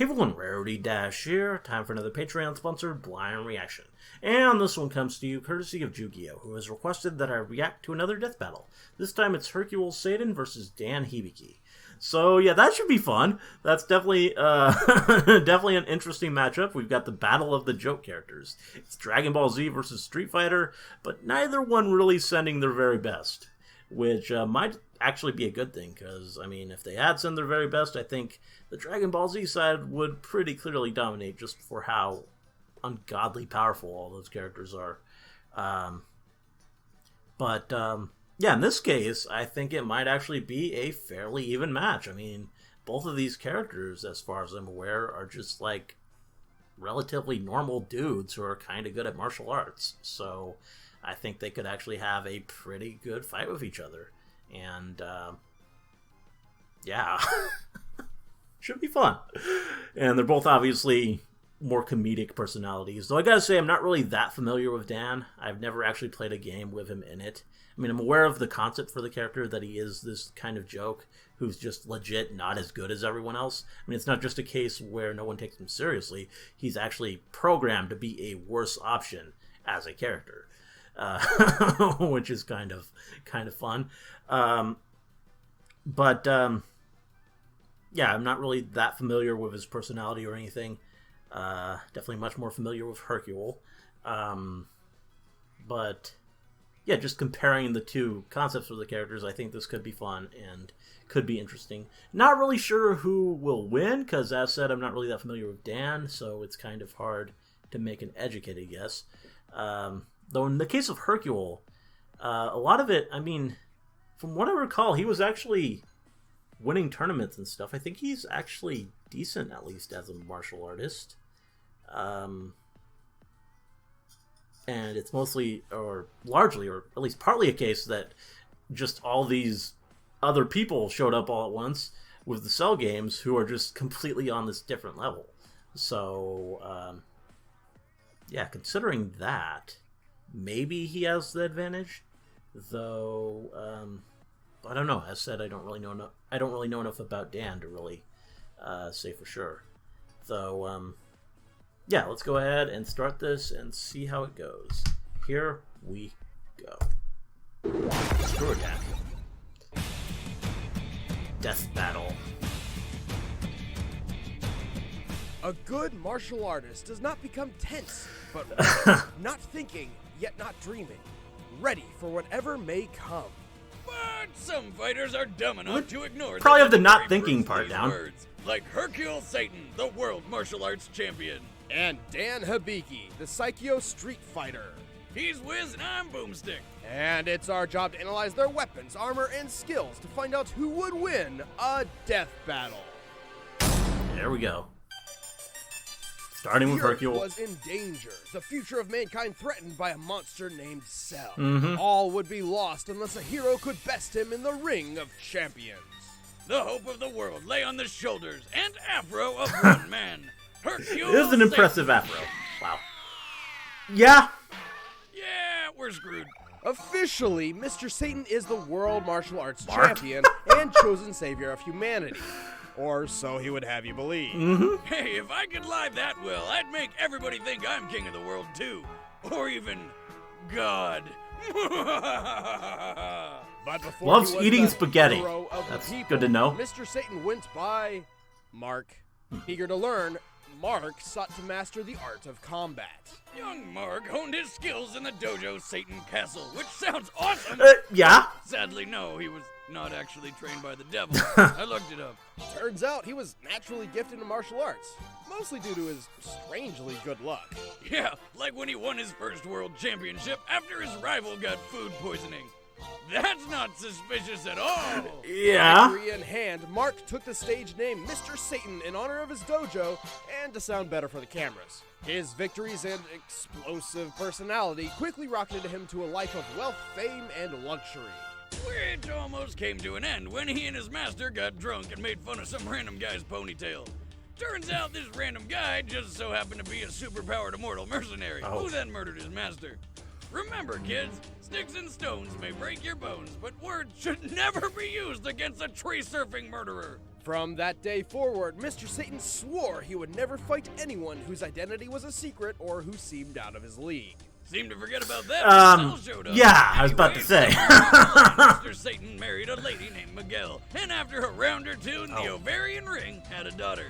Hey everyone, Rarity Dash here. Time for another Patreon-sponsored Blind Reaction. And this one comes to you courtesy of Yu-Gi-Oh!, who has requested that I react to another death battle. This time it's Hercule Satan versus Dan Hibiki. So yeah, that should be fun. That's definitely definitely an interesting matchup. We've got the battle of the joke characters. It's Dragon Ball Z versus Street Fighter, but neither one really sending their very best, which might actually be a good thing, because, I mean, if they had sent their very best, I think the Dragon Ball Z side would pretty clearly dominate just for how ungodly powerful all those characters are. Yeah, in this case, I think it might actually be a fairly even match. I mean, both of these characters, as far as I'm aware, are just, like, relatively normal dudes who are kind of good at martial arts. So I think they could actually have a pretty good fight with each other. And, yeah, should be fun. And they're both obviously more comedic personalities. Though I gotta say, I'm not really that familiar with Dan. I've never actually played a game with him in it. I mean, I'm aware of the concept for the character, that he is this kind of joke who's just legit not as good as everyone else. I mean, it's not just a case where no one takes him seriously. He's actually programmed to be a worse option as a character. Which is kind of fun. Yeah, I'm not really that familiar with his personality or anything. Definitely much more familiar with Hercule. But yeah, just comparing the two concepts of the characters, I think this could be fun and could be interesting. Not really sure who will win, because as said, I'm not really that familiar with Dan, so it's kind of hard to make an educated guess. Though in the case of Hercule, a lot of it, I mean, from what I recall, he was actually winning tournaments and stuff. I think he's actually decent, at least as a martial artist. And it's mostly, or largely, or at least partly a case that just all these other people showed up all at once with the Cell games who are just completely on this different level. So, yeah, considering that, maybe he has the advantage, though. I don't know. As said, I don't really know enough about Dan to really say for sure. Though, yeah, let's go ahead and start this and see how it goes. Here we go. Screw attack. Death battle. A good martial artist does not become tense, but not thinking, yet not dreaming, ready for whatever may come. But some fighters are dumb enough to ignore probably have the not thinking part down. Words, like Hercule Satan, the world martial arts champion. And Dan Hibiki, the Psycho Street Fighter. He's Wiz and I'm Boomstick. And it's our job to analyze their weapons, armor, and skills to find out who would win a death battle. There we go. Starting with Hercule. Was in danger. The future of mankind threatened by a monster named Cell. Mm-hmm. All would be lost unless a hero could best him in the ring of champions. The hope of the world lay on the shoulders and afro of one man. Hercule It is an impressive Satan. afro. Wow. Yeah. Yeah, we're screwed. Officially, Mr. Satan is the world martial arts champion and chosen savior of humanity. Or so he would have you believe. Mm-hmm. Hey, if I could lie that well, I'd make everybody think I'm king of the world too. Or even God. But before Loves he was eating the spaghetti. hero of the That's people, good to know. Mr. Satan went by Mark. Eager to learn, Mark sought to master the art of combat. Young Mark honed his skills in the dojo Satan Castle, which sounds awesome. Yeah. Sadly, no, he was not actually trained by the devil. I looked it up. Turns out he was naturally gifted in martial arts, mostly due to his strangely good luck. Yeah, like when he won his first world championship after his rival got food poisoning. That's not suspicious at all. Yeah. Victory in hand, Mark took the stage name Mr. Satan in honor of his dojo and to sound better for the cameras. His victories and explosive personality quickly rocketed him to a life of wealth, fame, and luxury. Which almost came to an end when he and his master got drunk and made fun of some random guy's ponytail. Turns out this random guy just so happened to be a superpowered immortal mercenary who then murdered his master. Remember, kids, sticks and stones may break your bones, but words should never be used against a tree-surfing murderer. From that day forward, Mr. Satan swore he would never fight anyone whose identity was a secret or who seemed out of his league. Seemed to forget about that when Cell showed up. Yeah, I was about to say. Mr. Satan married a lady named Miguel, and after a round or two in the ovarian ring, had a daughter.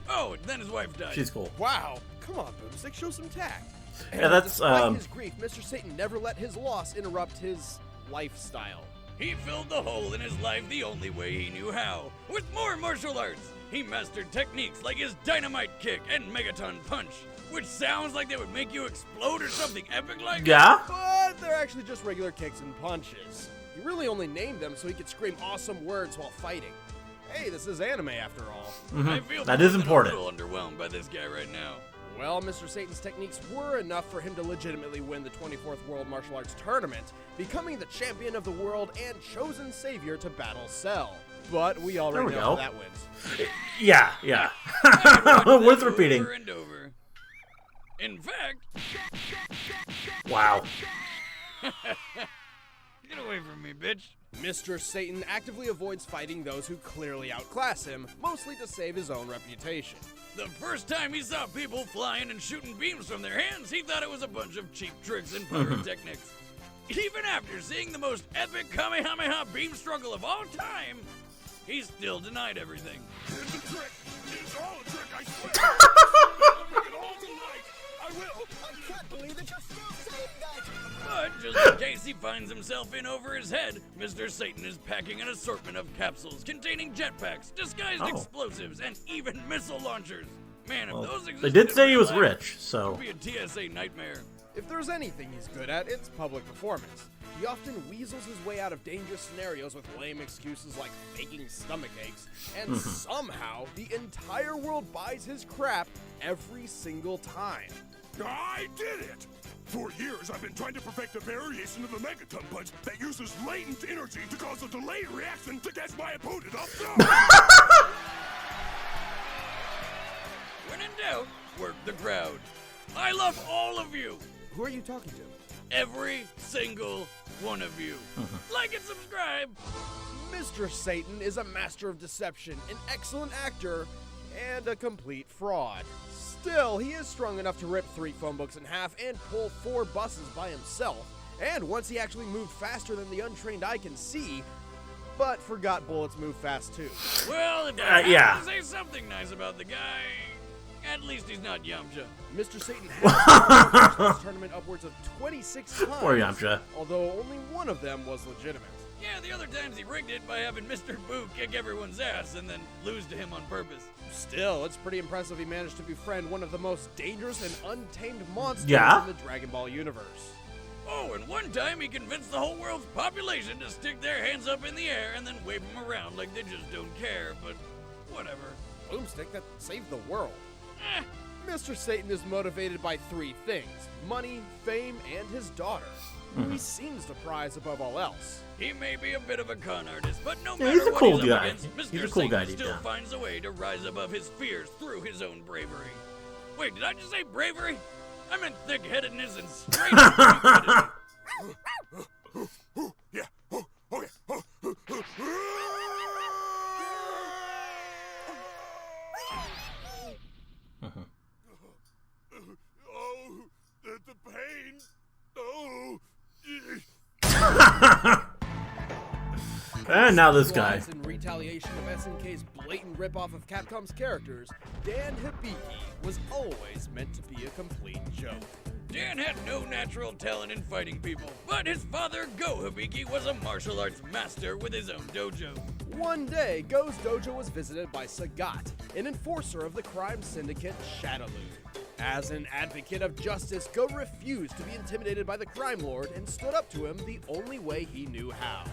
Oh, and then his wife died. She's cool. Wow, come on, Boomstick, show some tact. Yeah, that's Despite his grief, Mr. Satan never let his loss interrupt his lifestyle. He filled the hole in his life the only way he knew how, with more martial arts. He mastered techniques like his dynamite kick and megaton punch, which sounds like they would make you explode or something epic like Yeah? But they're actually just regular kicks and punches. He really only named them so he could scream awesome words while fighting. Hey, this is anime after all. I feel That is more than important. a little underwhelmed by this guy right now. Well, Mr. Satan's techniques were enough for him to legitimately win the 24th World Martial Arts Tournament, becoming the champion of the world and chosen savior to battle Cell. But we already know how that wins. Yeah. Worth repeating. Over and over. In fact... Wow. Get away from me, bitch. Mr. Satan actively avoids fighting those who clearly outclass him, mostly to save his own reputation. The first time he saw people flying and shooting beams from their hands, he thought it was a bunch of cheap tricks and pyrotechnics. Even after seeing the most epic Kamehameha beam struggle of all time, he still denied everything. It's a trick. It's all a trick, I swear. I'll make it all tonight. I will. I can't believe that you're still saying that. But just in case he finds himself in over his head, Mr. Satan is packing an assortment of capsules containing jetpacks, disguised explosives, and even missile launchers. Man, if those existed, They did say he was in real life, rich, it so... would be a TSA nightmare. If there's anything he's good at, it's public performance. He often weasels his way out of dangerous scenarios with lame excuses like faking stomach aches, and somehow the entire world buys his crap every single time. I did it! For years, I've been trying to perfect a variation of the Megaton Punch that uses latent energy to cause a delayed reaction to catch my opponent off guard. When in doubt, work the crowd. I love all of you. Who are you talking to? Every single one of you. Like and subscribe. Mr. Satan is a master of deception, an excellent actor, and a complete fraud. Still, he is strong enough to rip 3 phone books in half and pull 4 buses by himself, and once he actually moved faster than the untrained eye can see, but forgot bullets move fast too. Well, if I have to say something nice about the guy, at least he's not Yamcha. Mr. Satan has won this tournament upwards of 26 times, Poor Yamcha. although only one of them was legitimate. Yeah, the other times he rigged it by having Mr. Boo kick everyone's ass and then lose to him on purpose. Still, it's pretty impressive he managed to befriend one of the most dangerous and untamed monsters in the Dragon Ball universe. Oh, and one time he convinced the whole world's population to stick their hands up in the air and then wave them around like they just don't care, but whatever. Boomstick, that saved the world. Eh. Mr. Satan is motivated by 3 things: money, fame, and his daughter, who he seems to prize above all else. He may be a bit of a con artist, but no Yeah, matter he's a what cool he's up guy. against, Mr. He's a cool Satan guy deep still down. finds a way to rise above his fears through his own bravery. Wait, did I just say bravery? I meant thick-headedness and straight up Yeah. Okay. Oh, the pain. Oh. And now this guy. In retaliation of SNK's blatant ripoff of Capcom's characters, Dan Hibiki was always meant to be a complete joke. Dan had no natural talent in fighting people, but his father, Go Hibiki, was a martial arts master with his own dojo. One day, Go's dojo was visited by Sagat, an enforcer of the crime syndicate Shadaloo. As an advocate of justice, Go refused to be intimidated by the crime lord and stood up to him the only way he knew how.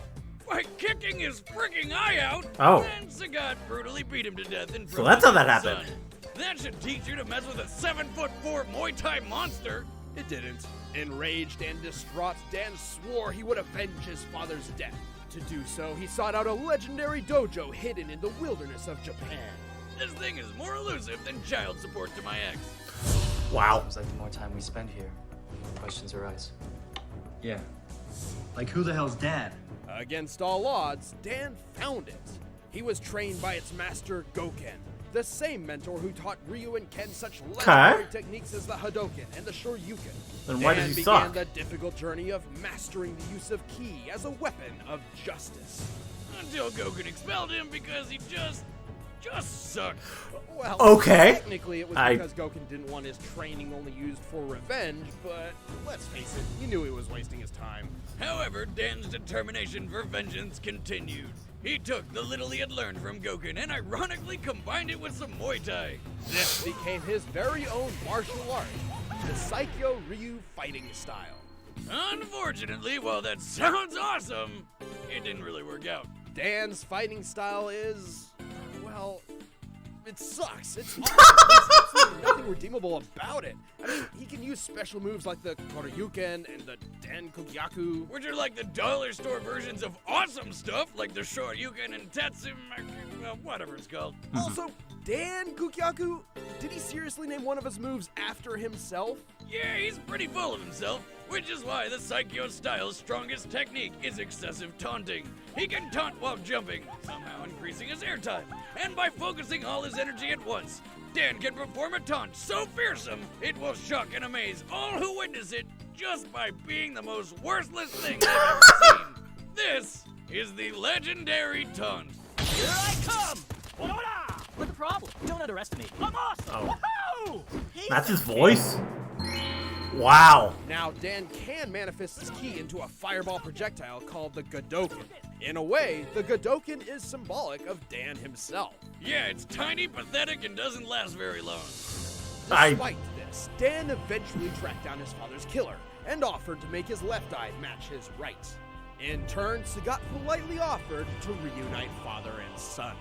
By kicking his freaking eye out, Oh. and Sagat brutally beat him to death in front So that's of how that his happened. son. That should teach you to mess with a 7'4" Muay Thai monster. It didn't. Enraged and distraught, Dan swore he would avenge his father's death. To do so, he sought out a legendary dojo hidden in the wilderness of Japan. This thing is more elusive than child support to my ex. Wow. Seems like the more time we spend here, questions arise. Yeah. Like, who the hell's Dad? Against all odds, Dan found it. He was trained by its master Goken, the same mentor who taught Ryu and Ken such legendary techniques as the Hadoken and the Shoryuken. Then why does he began suck? the difficult journey of mastering the use of ki as a weapon of justice. Until Goken expelled him because he just sucked. Well, Okay. technically it was because Goken didn't want his training only used for revenge, but let's face it, he knew he was wasting his time. However, Dan's determination for vengeance continued. He took the little he had learned from Goken and ironically combined it with some Muay Thai. This became his very own martial art, the Saikyo Ryu fighting style. Unfortunately, while that sounds awesome, it didn't really work out. Dan's fighting style is, well, it sucks. It's awful. There's absolutely nothing redeemable about it. I mean, he can use special moves like the Koryuken and the Dan Hibiki, Which are like the dollar store versions of awesome stuff, like the Shoryuken and Tatsumaki, well, whatever it's called. Also, Dan Hibiki, did he seriously name one of his moves after himself? Yeah, he's pretty full of himself, which is why the Saikyo style's strongest technique is excessive taunting. He can taunt while jumping, somehow increasing his airtime. And by focusing all his energy at once, Dan can perform a taunt so fearsome it will shock and amaze all who witness it just by being the most worthless thing they've ever seen. This is the legendary taunt. Here I come! Hola! What's the problem? Don't underestimate. I'm awesome! Woohoo! That's his voice? Wow. Now, Dan can manifest his ki into a fireball projectile called the Godoken. In a way, the Godoken is symbolic of Dan himself. Yeah, it's tiny, pathetic, and doesn't last very long. Despite this, Dan eventually tracked down his father's killer and offered to make his left eye match his right. In turn, Sagat politely offered to reunite father and son.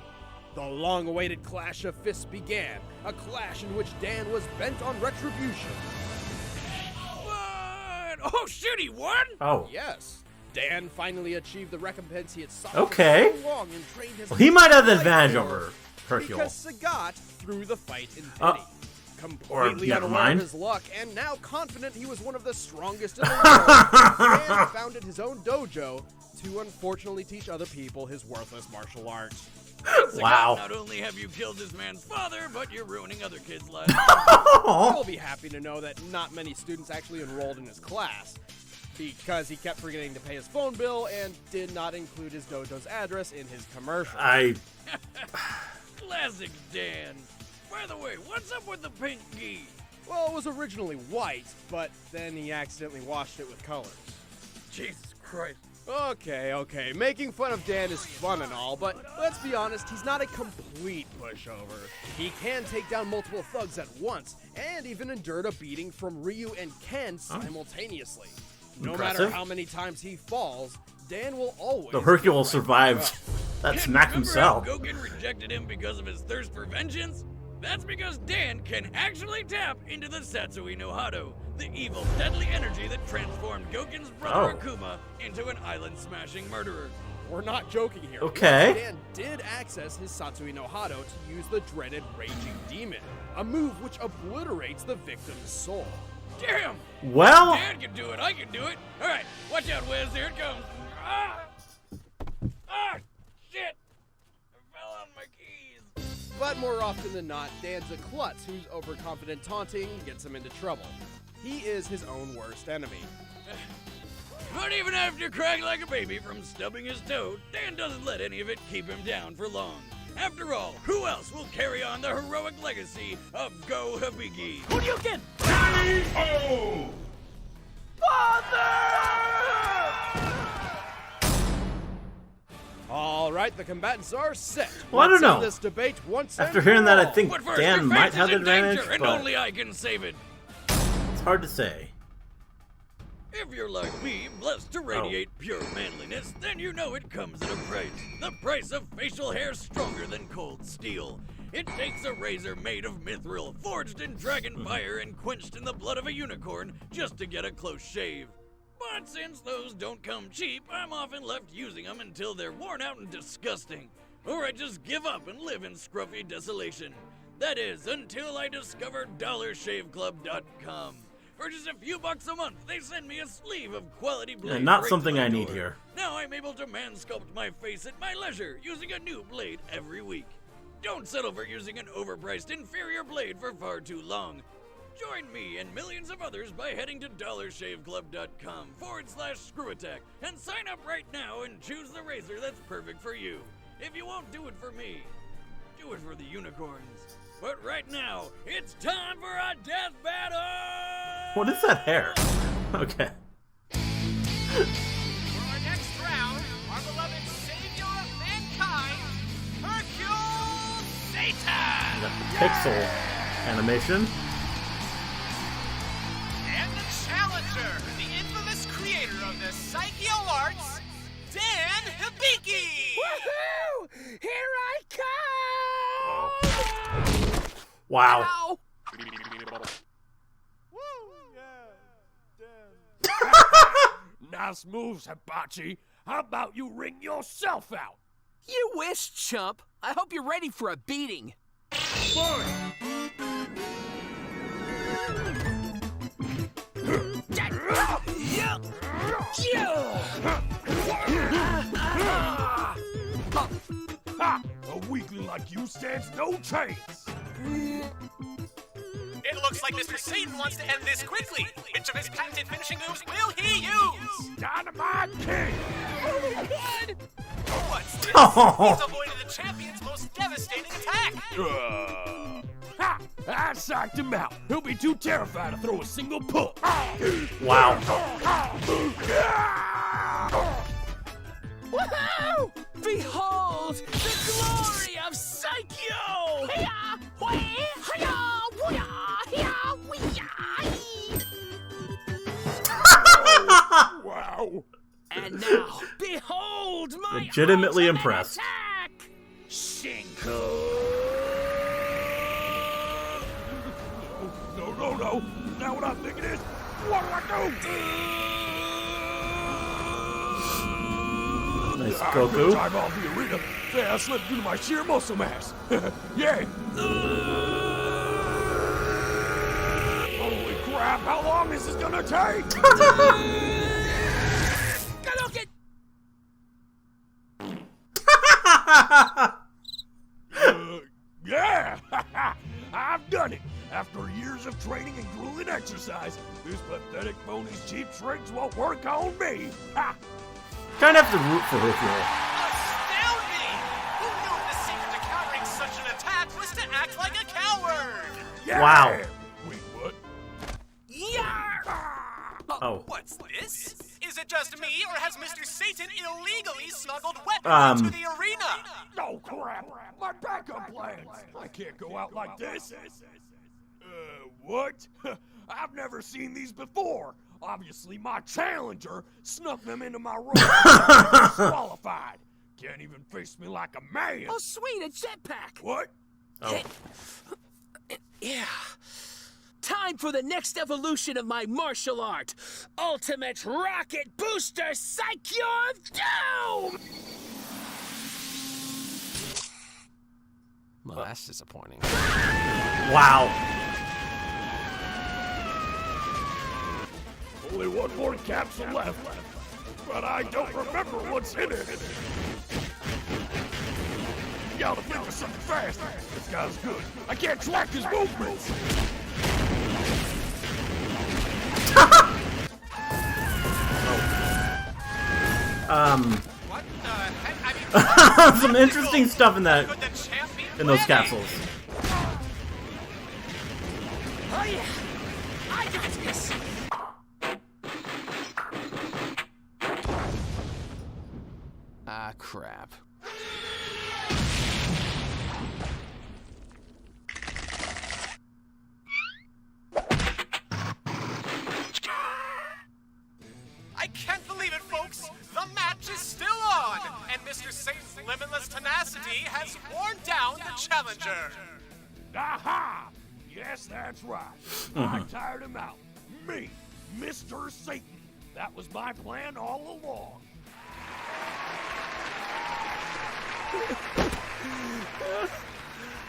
The long-awaited clash of fists began, a clash in which Dan was bent on retribution. What? Oh, shoot, he won? Oh. Yes, Dan finally achieved the recompense he had sought Okay. for so long and trained his Well, he might have the life advantage for, over Hercule. because Sagat threw the fight in pity. Completely never unaware mind. of his luck and now confident he was one of the strongest in the world, Dan founded his own dojo to unfortunately teach other people his worthless martial arts. Wow. Not only have you killed this man's father, but you're ruining other kids' lives. You'll be happy to know that not many students actually enrolled in his class, because he kept forgetting to pay his phone bill and did not include his dojo's address in his commercial. Classic Dan. By the way, what's up with the pink gi? Well, it was originally white, but then he accidentally washed it with colors. Jesus Christ. Okay, making fun of Dan is fun and all, but let's be honest, he's not a complete pushover. He can take down multiple thugs at once, and even endured a beating from Ryu and Ken simultaneously. No matter how many times he falls, Dan will always... The Hercule survived that smack himself. Remember how Goken rejected him because of his thirst for vengeance? That's because Dan can actually tap into the Satsui no Hado, the evil, deadly energy that transformed Goken's brother Akuma into an island-smashing murderer. We're not joking here. Okay. Dan did access his Satsui no Hado to use the dreaded Raging Demon, a move which obliterates the victim's soul. Damn! Well, Dan can do it, I can do it! Alright, watch out, Wiz, here it comes! Ah! Ah! Shit! I fell on my keys! But more often than not, Dan's a klutz whose overconfident taunting gets him into trouble. He is his own worst enemy. But even after crying like a baby from stubbing his toe, Dan doesn't let any of it keep him down for long. After all, who else will carry on the heroic legacy of Go Hibiki? Koryuken! Oh! All right, the combatants are set. Well, I don't Let's end know. this debate once after and hearing for that, I all. think But first, Dan your might face have is the in danger, advantage, and but only I can save it. it's hard to say. If you're like me, blessed to radiate pure manliness, then you know it comes at a price. The price of facial hair stronger than cold steel. It takes a razor made of mithril, forged in dragon fire and quenched in the blood of a unicorn just to get a close shave. But since those don't come cheap, I'm often left using them until they're worn out and disgusting. Or I just give up and live in scruffy desolation. That is, until I discover DollarShaveClub.com. For just a few bucks a month, they send me a sleeve of quality blades. And not right something to my I need door. here. Now I'm able to man-sculpt my face at my leisure, using a new blade every week. Don't settle for using an overpriced, inferior blade for far too long. Join me and millions of others by heading to dollarshaveclub.com/screwattack and sign up right now and choose the razor that's perfect for you. If you won't do it for me, do it for the unicorns. But right now, it's time for a death battle! What is that hair? Okay. For our next round, our beloved savior of mankind, Hercule Satan! Got the pixel animation. And the challenger, the infamous creator of the psycho arts, Dan Hibiki! Woohoo! Here I come! Wow. Ow! Nice moves, Hibachi. How about you ring yourself out? You wish, chump. I hope you're ready for a beating. Ha! A weakling like you stands no chance. It looks like Mr. Satan wants to end this quickly. Which of his patented finishing moves will he use? Dynamite King! What's this? Oh. He's avoided the champion's most devastating attack. Ha! I psyched him out. He'll be too terrified to throw a single pull. Wow. Woohoo! Behold the glory of Psycho! Wow. And now, behold my Legitimately ultimate impressed. attack! Shinko! No. Now what I'm thinking is, what do I do? Nice I Goku. couldn't drive off the arena. Yeah, I slipped due to my sheer muscle mass. Yeah. Holy crap, how long is this gonna take? Hadouken! Yeah! I've done it! After years of training and grueling exercise, this pathetic pony's cheap tricks won't work on me! Ha! Kind of have to root for Hercule. Astounding! Who knew the secret to countering such an attack was to act like a coward? Yeah! Wow. Wait, what? Oh. What's this? Is it just me, or has Mr. Satan illegally smuggled weapons into the arena? Oh crap! My backup plans! I can't go out like this! What? I've never seen these before! Obviously, my challenger snuck them into my room. Disqualified. Can't even face me like a man. Oh, sweet, a jetpack! What? Oh. Yeah. Time for the next evolution of my martial art. Ultimate Rocket Booster Psycho of Doom! Well, that's disappointing. Wow. Only one more capsule left. But I don't remember what's in it. You gotta think of something fast. This guy's good. I can't track his movements. What the heck? I mean, Some interesting stuff in that, could the champ be in those winning? capsules. Oh yeah, I got this! Ah, crap. I can't believe it, folks! The match is still on! And Mr. Satan's limitless tenacity has worn down the challenger! Aha! Yes, that's right. I tired him out. Me, Mr. Satan. That was my plan all along.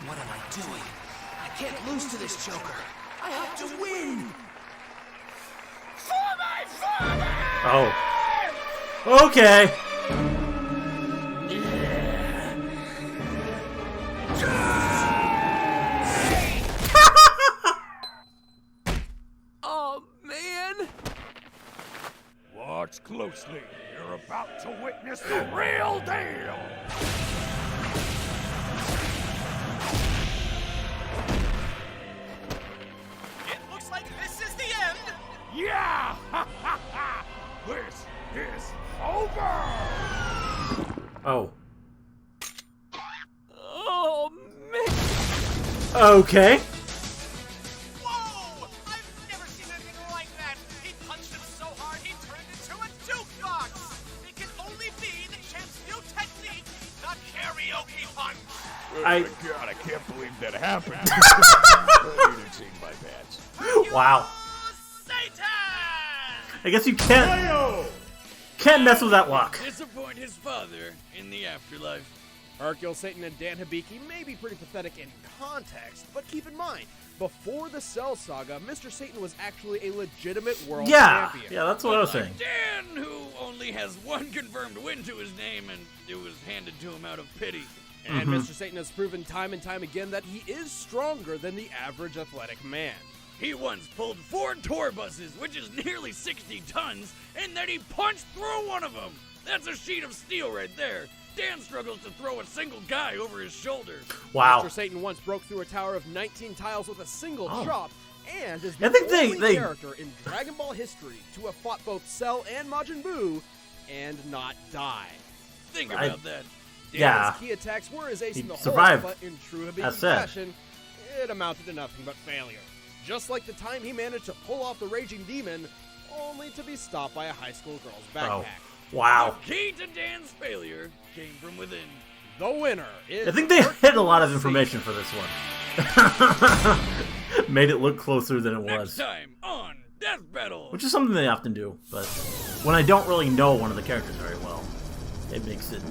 What am I doing? I can't lose to this Joker. I have to win! Oh. Okay. Oh, man. Watch closely. You're about to witness the real deal. It looks like this is the end. Yeah! This is over! Oh. Oh, man. Okay. Whoa! I've never seen anything like that. He punched him so hard he turned into a jukebox. It can only be the champ's new technique, the karaoke punch. Oh I- my god, I can't believe that happened. I need to change my pants. Wow. Satan! I guess you can't mess with that luck. Disappoint his father in the afterlife. Hercule Satan and Dan Hibiki may be pretty pathetic in context, but keep in mind, before the Cell Saga, Mr. Satan was actually a legitimate world Yeah. champion. Yeah, that's what I was saying. Dan, who only has one confirmed win to his name, and it was handed to him out of pity. And Mr. Satan has proven time and time again that he is stronger than the average athletic man. He once pulled 4 tour buses, which is nearly 60 tons, and then he punched through one of them. That's a sheet of steel right there. Dan struggles to throw a single guy over his shoulder. Wow. Mr. Satan once broke through a tower of 19 tiles with a single chop, and is I the think only they- character in Dragon Ball history to have fought both Cell and Majin Buu and not die. Think about that. Dan's Yeah. key attacks were his ace He in the survived. hole, but in true Hibiki That's it. fashion, it amounted to nothing but failure. Just like the time he managed to pull off the Raging Demon, only to be stopped by a high school girl's Oh. backpack. Wow. The key to Dan's failure came from within. The winner is I think they hid a lot of information for this one. Made it look closer than it Next was. time on Death Battle. Which is something they often do, but when I don't really know one of the characters very well, it makes it...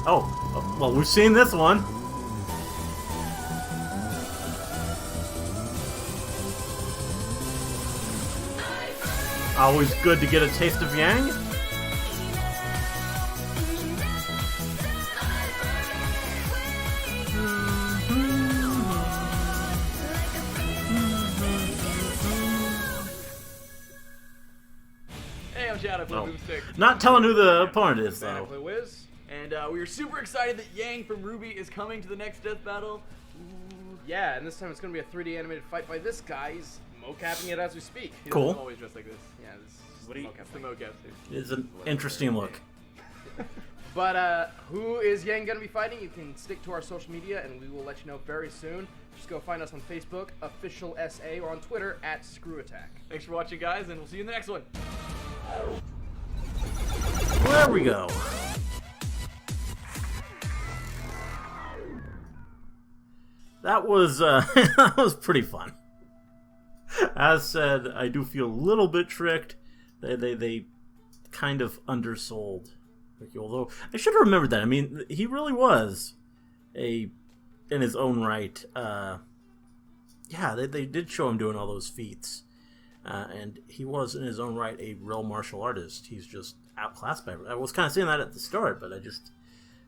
Oh, well, we've seen this one. Always good to get a taste of Yang. Hey, I'm Shadow from Oh. Boomstick. Not telling who the opponent is, though. Play Wiz. And we are super excited that Yang from Ruby is coming to the next Death Battle. Ooh. Yeah, and this time it's going to be a 3D animated fight by this guy. He's mocapping it as we speak. He Cool. doesn't always dress like this. Yeah, this is What do you? mocap It's the thing. mocap suit. It's an interesting look. But who is Yang going to be fighting? You can stick to our social media, and we will let you know very soon. Just go find us on Facebook, official SA, or on Twitter at ScrewAttack. Thanks for watching, guys, and we'll see you in the next one. There we go. That was that was pretty fun. As said, I do feel a little bit tricked. They kind of undersold Ricky, although I should have remembered that. I mean, he really was in his own right. Yeah, they did show him doing all those feats, and he was in his own right a real martial artist. He's just outclassed by. I was kind of saying that at the start, but I just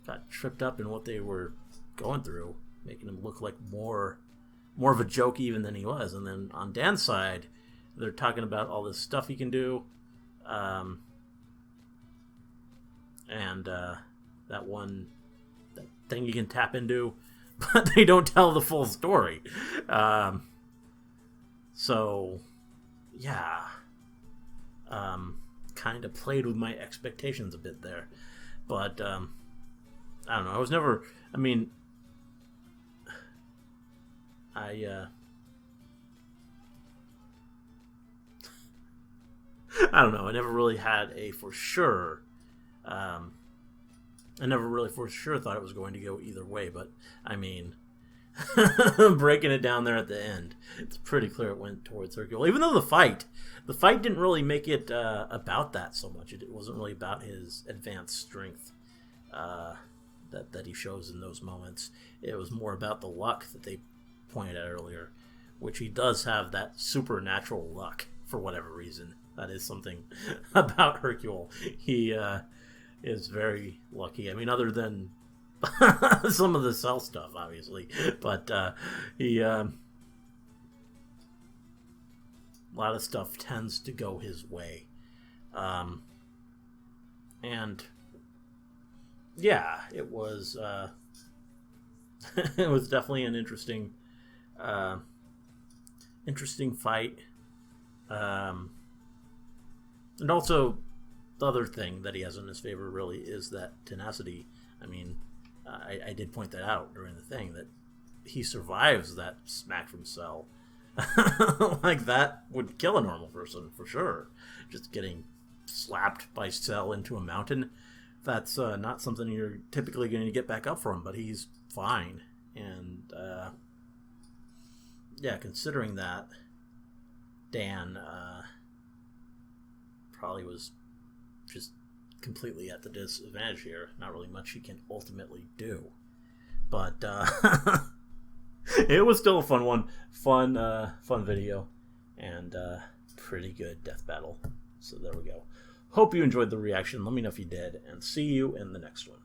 got tripped up in what they were going through, making him look like more of a joke even than he was. And then on Dan's side, they're talking about all this stuff he can do, and that thing you can tap into, but they don't tell the full story. So, yeah, kind of played with my expectations a bit there, but I don't know. I was never. I mean, I don't know. I never really had a for sure. I never really for sure thought it was going to go either way, but I mean, breaking it down there at the end, it's pretty clear it went towards Hercule. Even though the fight didn't really make it about that so much. It wasn't really about his advanced strength that he shows in those moments. It was more about the luck that they pointed out earlier, which he does have that supernatural luck for whatever reason. That is something about Hercule. He is very lucky. I mean, other than some of the cell stuff, obviously, but he a lot of stuff tends to go his way, and yeah, it was it was definitely an interesting fight, and also the other thing that he has in his favor really is that tenacity. I mean, I did point that out during the thing, that he survives that smack from Cell. Like, that would kill a normal person, for sure. Just getting slapped by Cell into a mountain, that's not something you're typically going to get back up from, but he's fine. And, yeah, considering that, Dan probably was just completely at the disadvantage here. Not really much he can ultimately do. But it was still a fun one. Fun video. And pretty good death battle. So there we go. Hope you enjoyed the reaction. Let me know if you did. And see you in the next one.